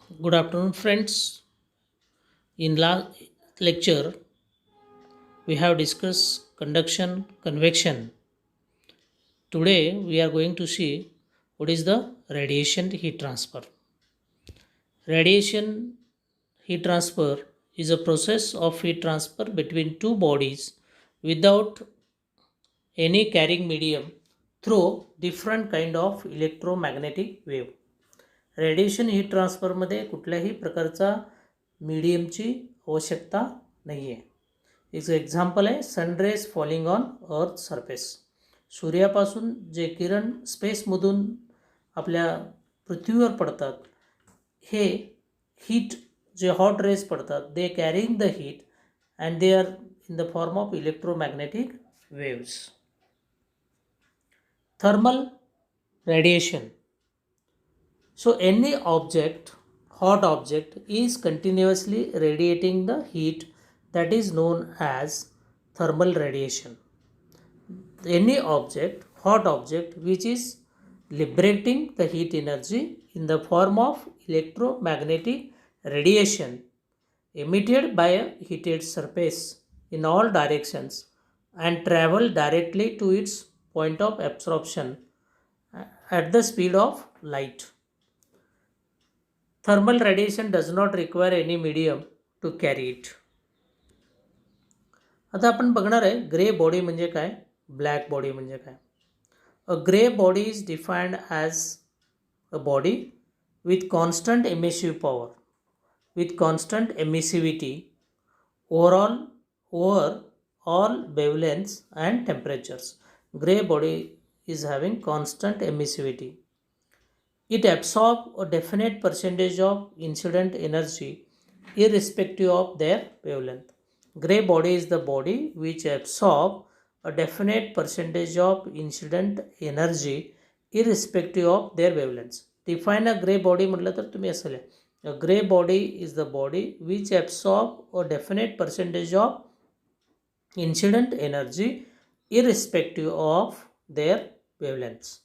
Good afternoon, friends. In last lecture, we have discussed conduction, convection. Today, we are going to see what is the radiation heat transfer. Radiation heat transfer is a process of heat transfer between two bodies without any carrying medium through different kind of electromagnetic wave. Radiation heat ट्रान्सफरमध्ये कुठल्याही प्रकारचा मीडियमची आवश्यकता नाही आहे. एक example आहे sunrays falling on earth surface. सूर्यापासून जे किरण स्पेसमधून आपल्या पृथ्वीवर पडतात, हे हीट जे हॉट रेज पडतात, they carrying the heat and they are in the form of electromagnetic waves. Thermal radiation. So any object, hot object, is continuously radiating the heat that is known as thermal radiation. Any object, hot object, which is liberating the heat energy in the form of electromagnetic radiation emitted by a heated surface in all directions and travel directly to its point of absorption at the speed of light. Thermal radiation does not require any medium to carry it. आता आपण बघणार आहे grey body म्हणजे काय, black body म्हणजे काय. A grey body is defined as a body with constant emissive power, with constant emissivity over all wavelengths and temperatures. Grey body is having constant emissivity. It absorbs a definite percentage of incident energy irrespective of their wavelength. Gray body is the body which absorbs a definite percentage of incident energy irrespective of their wavelengths. Define a gray body म्हटलं तर तुम्ही असं लिहा. A gray body is the body which absorbs a definite percentage of incident energy irrespective of their wavelengths.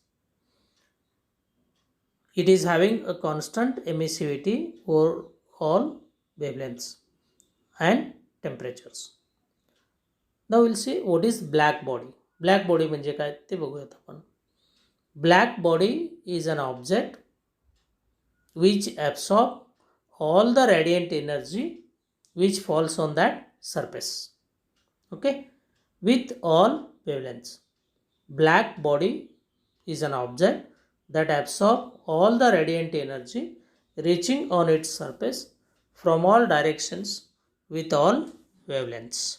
It is having a constant emissivity for all wavelengths and temperatures. Now we'll see what is black body. Black body म्हणजे काय ते बघूयात आपण. Black body is an object which absorbs all the radiant energy which falls on that surface. Okay, with all wavelengths. Black body is an object that absorbs all the radiant energy reaching on its surface from all directions with all wavelengths.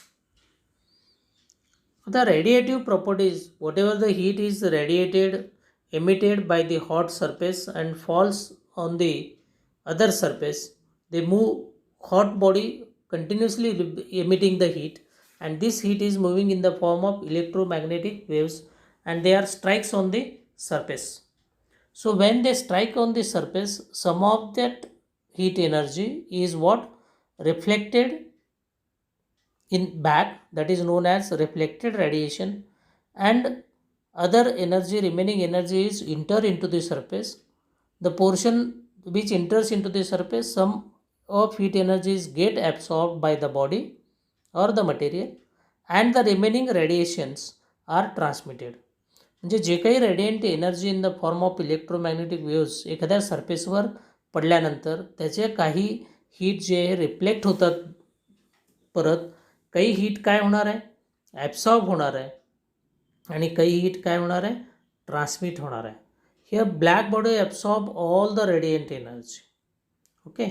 The radiative properties, whatever the heat is emitted by the hot surface and falls on the other surface, they move. Hot body continuously emitting the heat, and this heat is moving in the form of electromagnetic waves, and they are strikes on the surface. So when they strike on the surface, some of that heat energy is what reflected in back, that is known as reflected radiation, and other energy, remaining energy is enter into the surface. The portion which enters into the surface, some of heat energies get absorbed by the body or the material, and the remaining radiations are transmitted. म्हणजे जे काही radiant energy in the form of electromagnetic waves एखाद्या सरफेसवर पडल्यानंतर त्याचे काही heat जे आहे reflect होतात, परत काही हीट काय होणार आहे, ॲब्सॉर्ब होणार आहे, आणि काही हीट काय होणार आहे, ट्रान्समिट होणार आहे. Here black body absorb all the radiant energy. Okay,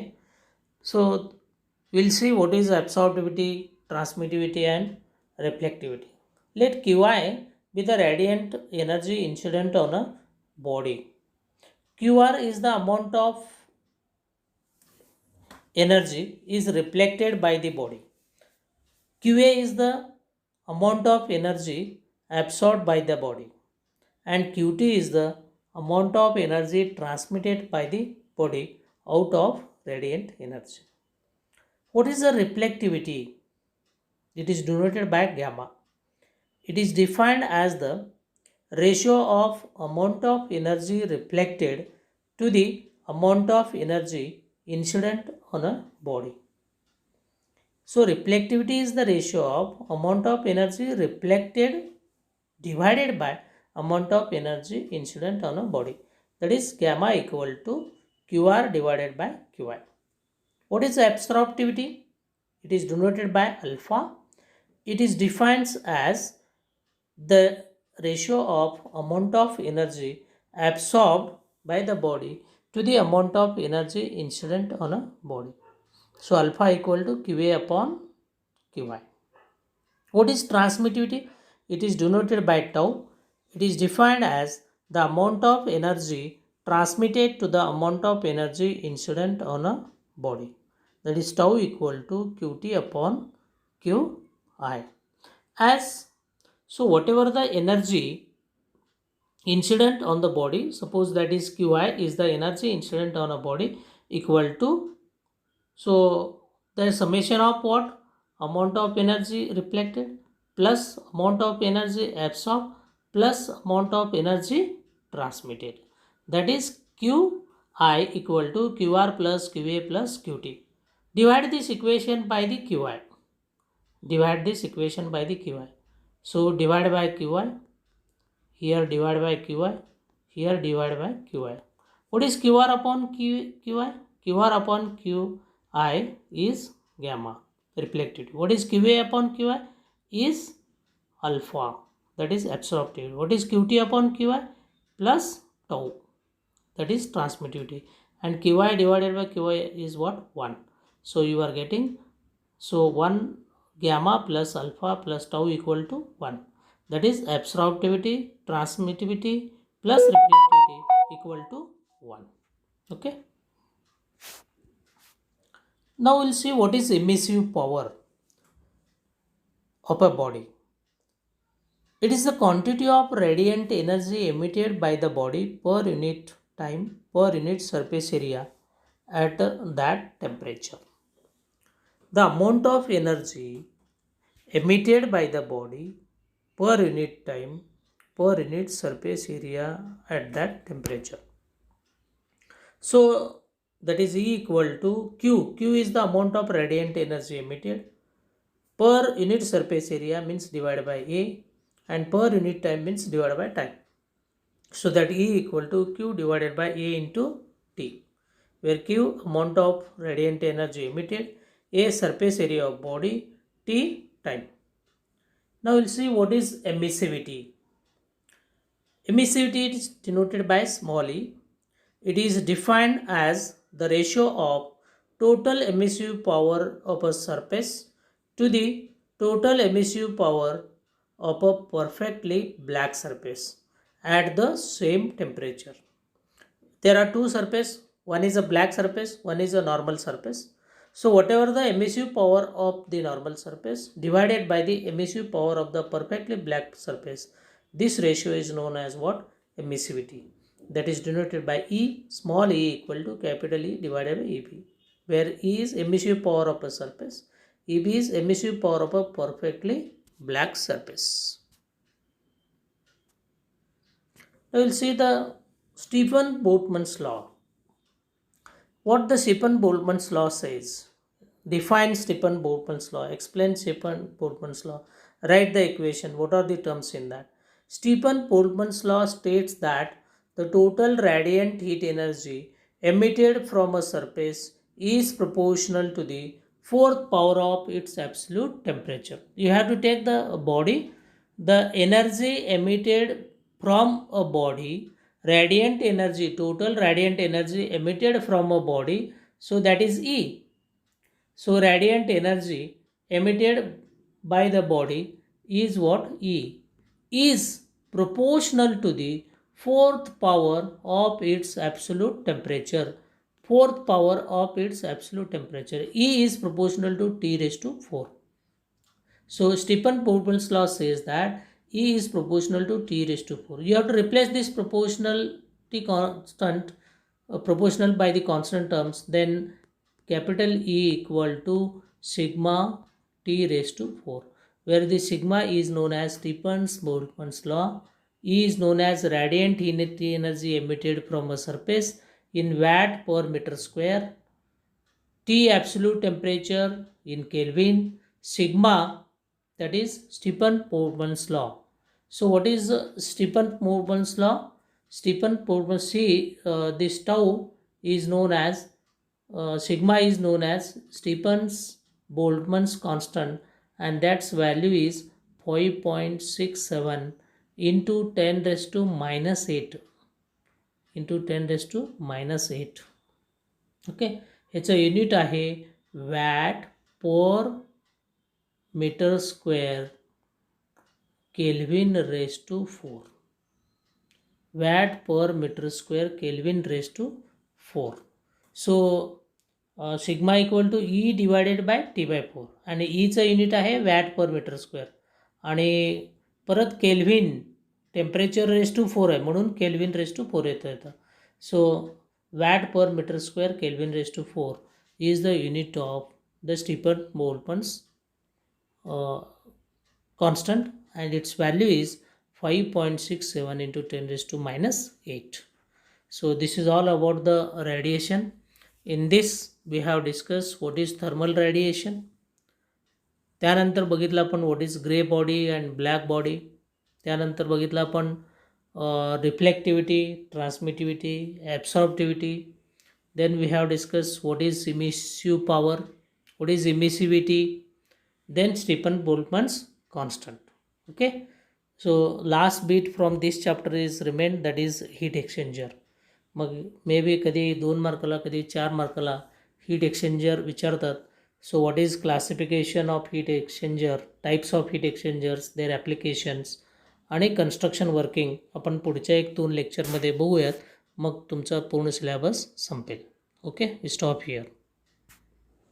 so will see what is absorbivity, transmittivity and reflectivity. Let QI be the radiant energy incident on a body. QR is the amount of energy is reflected by the body. QA is the amount of energy absorbed by the body, and QT is the amount of energy transmitted by the body out of radiant energy. What is the reflectivity? It is denoted by gamma. It is defined as the ratio of amount of energy reflected to the amount of energy incident on a body. So reflectivity is the ratio of amount of energy reflected divided by amount of energy incident on a body. That is gamma equal to QR divided by QI. What is absorptivity? It is denoted by alpha. It is defined as the ratio of amount of energy absorbed by the body to the amount of energy incident on a body. So alpha equal to QA upon QI. What is transmittivity? It is denoted by tau. It is defined as the amount of energy transmitted to the amount of energy incident on a body. That is tau equal to Qt upon Qi. As so, whatever the energy incident on the body, suppose that is Qi is the energy incident on a body equal to, so the summation of what? Amount of energy reflected plus amount of energy absorbed plus amount of energy transmitted. That is Qi equal to Qr plus Qa plus Qt. Divide this equation by the Qi. Divide this equation by the Qi. So divide by Qi. Here divide by Qi. Here divide by Qi. What is QR upon Qi? QR upon Qi is gamma reflectivity. What is QA upon Qi? Is alpha, that is absorptivity. What is Qt upon Qi? Plus tau, that is transmittivity. And Qi divided by Qi is what? 1. So you are getting, so 1 gamma plus alpha plus tau equal to 1. That is absorptivity, transmittivity plus reflectivity equal to 1. Okay. Now we'll see what is emissive power of a body. It is the quantity of radiant energy emitted by the body per unit time per unit surface area at that temperature. The amount of energy emitted by the body per unit time per unit surface area at that temperature. So that is E equal to Q. Q is the amount of radiant energy emitted per unit surface area, means divided by A, and per unit time means divided by time. So that E equal to Q divided by A into T, where Q amount of radiant energy emitted, A surface area of body, T time. Now we'll see what is emissivity. Emissivity is denoted by small e. It is defined as the ratio of total emissive power of a surface to the total emissive power of a perfectly black surface at the same temperature. There are two surfaces, one is a black surface, one is a normal surface. So whatever the emissive power of the normal surface divided by the emissive power of the perfectly black surface, this ratio is known as what? Emissivity. That is denoted by E, small e equal to capital E divided by EB, where E is emissive power of a surface, EB is emissive power of a perfectly black surface. Now we will see the Stefan-Boltzmann's law. What the Stefan-Boltzmann's law says. Define Stefan-Boltzmann's law. Explain Stefan-Boltzmann's law. Write the equation. What are the terms in that? Stefan-Boltzmann's law states that the total radiant heat energy emitted from a surface is proportional to the fourth power of its absolute temperature. You have to take the body, the energy emitted from a body, radiant energy, total radiant energy emitted from a body, so that is E. So radiant energy emitted by the body is what? E. Is proportional to the fourth power of its absolute temperature. Fourth power of its absolute temperature. E is proportional to T raised to 4. So Stefan-Boltzmann's law says that E is proportional to T raised to 4. You have to replace this proportionality constant, proportional by the constant terms, then capital E equal to sigma T raised to 4, where the sigma is known as Stefan-Boltzmann's law, E is known as radiant heat energy emitted from a surface in watt per meter square, T absolute temperature in Kelvin, sigma, that is Stephan-Boltzmann's law. So what is Stephan-Boltzmann's law? This tau is known as sigma is known as Stephan-Boltzmann's constant, and that's value is 5.67 into 10 raised to minus 8 into 10 raised to minus 8. Okay, ह्याचं unit आहे watt per metre square kelvin raise to 4. Watt per metre square kelvin raise to 4. So sigma equal to E divided by T by 4 आणि ईचं unit आहे watt per metre square आणि परत kelvin temperature raise to 4 आहे म्हणून kelvin raise to 4 येतं. सो watt per meter square Kelvin raised to 4 is the unit of the Stephan-Boltzmann's constant, and its value is 5.67 into 10 raised to minus 8. So this is all about the radiation. In this we have discussed what is thermal radiation. त्यानंतर बघितलं आपण what is gray body and black body. त्यानंतर बघितलं आपण reflectivity, transmittivity, absorptivity. Then we have discussed what is emissive power, what is emissivity, then Stephan-Boltzmann's constant. Okay, so last bit from this chapter is remained, that is heat exchanger. Mug may be कधी 2 मार्काला कधी 4 मार्काला heat exchanger विचारतात. So what is classification of heat exchanger, types of heat exchangers, their applications आणि construction working आपण पुढच्या 1-2 लेक्चरमध्ये बघूयात. मग तुमचा पूर्ण सिलेबस संपेल. Okay, we stop here.